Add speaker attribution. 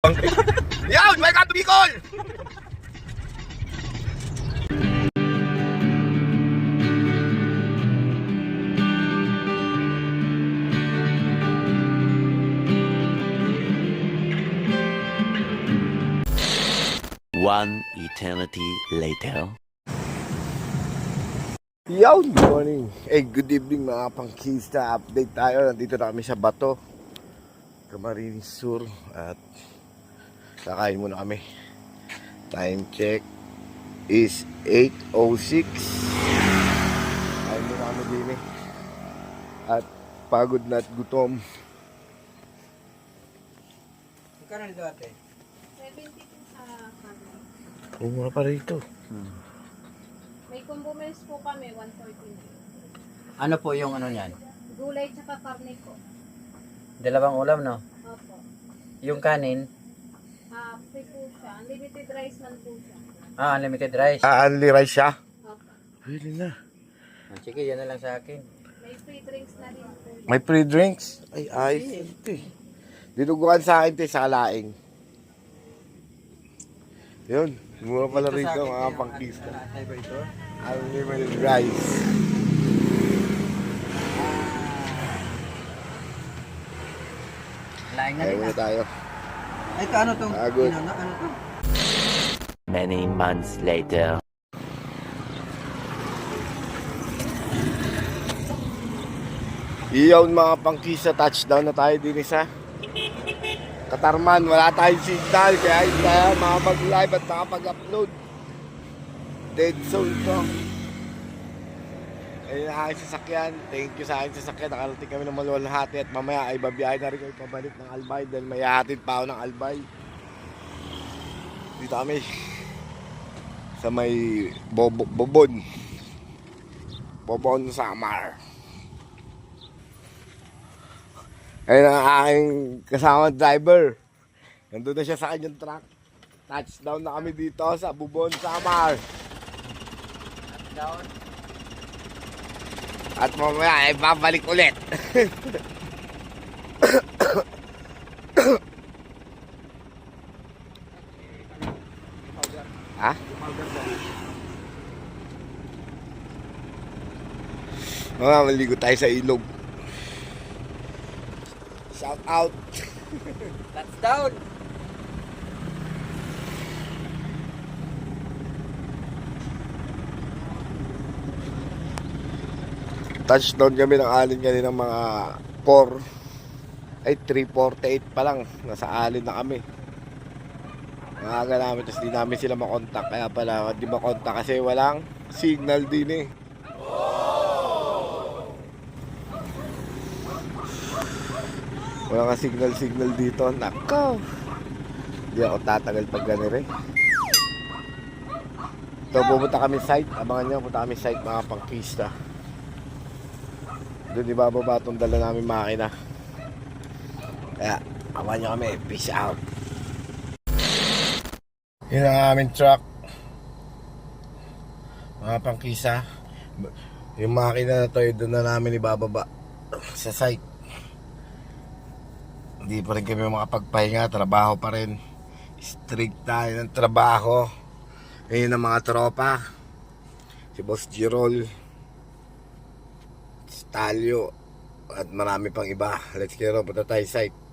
Speaker 1: Yan! Welcome to Bicol!
Speaker 2: One eternity later.
Speaker 1: Yo, good morning. Good evening mga pangkista. Update tayo. Nandito na kami sa Bato, Camarines Sur. At kakain muna kami. Time check is 8:06. Kain muna kami din eh. At pagod na at gutom.
Speaker 3: Magkano nito ate?
Speaker 4: 72 sa kanin.
Speaker 1: Ang mura pa rito.
Speaker 4: May combo meals po kami, 114.
Speaker 3: Ano po yung ano niyan?
Speaker 4: Gulay tsaka karne po.
Speaker 3: Dalawang ulam, no?
Speaker 4: Opo.
Speaker 3: Yung kanin,
Speaker 4: Free po siya. Unlimited rice man po siya.
Speaker 3: unlimited rice.
Speaker 1: Only rice siya?
Speaker 4: Opo.
Speaker 1: Pwede na.
Speaker 3: Sige, yan na lang sa akin.
Speaker 4: May free drinks na din po.
Speaker 1: May free drinks? Ay, ito eh. Dinuguan sa akin ito sa Kalaing. Yun, mura pala
Speaker 3: Dito sa
Speaker 1: rito
Speaker 3: akin,
Speaker 1: mga
Speaker 3: yung
Speaker 1: pangkista.
Speaker 3: Atay ba ito?
Speaker 1: Unlimited rice.
Speaker 3: Laing na
Speaker 1: Kaya
Speaker 3: rin
Speaker 1: muna tayo.
Speaker 3: Ay, ito ano tong?
Speaker 1: Good.
Speaker 3: Ano to?
Speaker 2: Many months later.
Speaker 1: Iyon mga pangkista, touchdown na tayo din isa. Katarman, wala tayong signal kaya hindi tayo makapag-live at makapag-upload. Dead zone to. Ayun ang aking sasakyan. Thank you sa aking sasakyan. Nakarating kami ng Maluwalhati at mamaya ay babiyahe na rin kami pabalik ng Albay dahil may hatid pa ako ng Albay. Dito kami sa may Bobon Samar. Ayun ang aking kasama driver. Nandun na siya sa kanyang truck. Touchdown na kami dito sa Bobon Samar.
Speaker 3: Down.
Speaker 1: At mamaya ay babalik ulit. Ha? Mga maligo tayo sa ilog. Shout out.
Speaker 3: That's down.
Speaker 1: Touchdown kami ng alin kanina mga 3:48 pa lang. Nasa alin na kami. Maaga namin, tapos di namin sila makontak. Kaya pala, di makontak kasi walang signal din eh. Wala nga signal dito. Nako. Di ako tatagal pag ganun eh. So pupunta kami site. Abangan nyo, pupunta kami site mga pangkista. Doon ibababa itong dala namin makina. Kaya abangan nyo kami. Peace out. Yun ang aming truck. Mga pangkisa. Yung makina na to, doon na namin ibababa sa site. Hindi pa rin kami makapagpahinga. Trabaho pa rin. Strict tayo ng trabaho. Ngayon ang mga tropa. Si Boss Girol, Stalyo, at marami pang iba. Let's get on. Punta tayo site.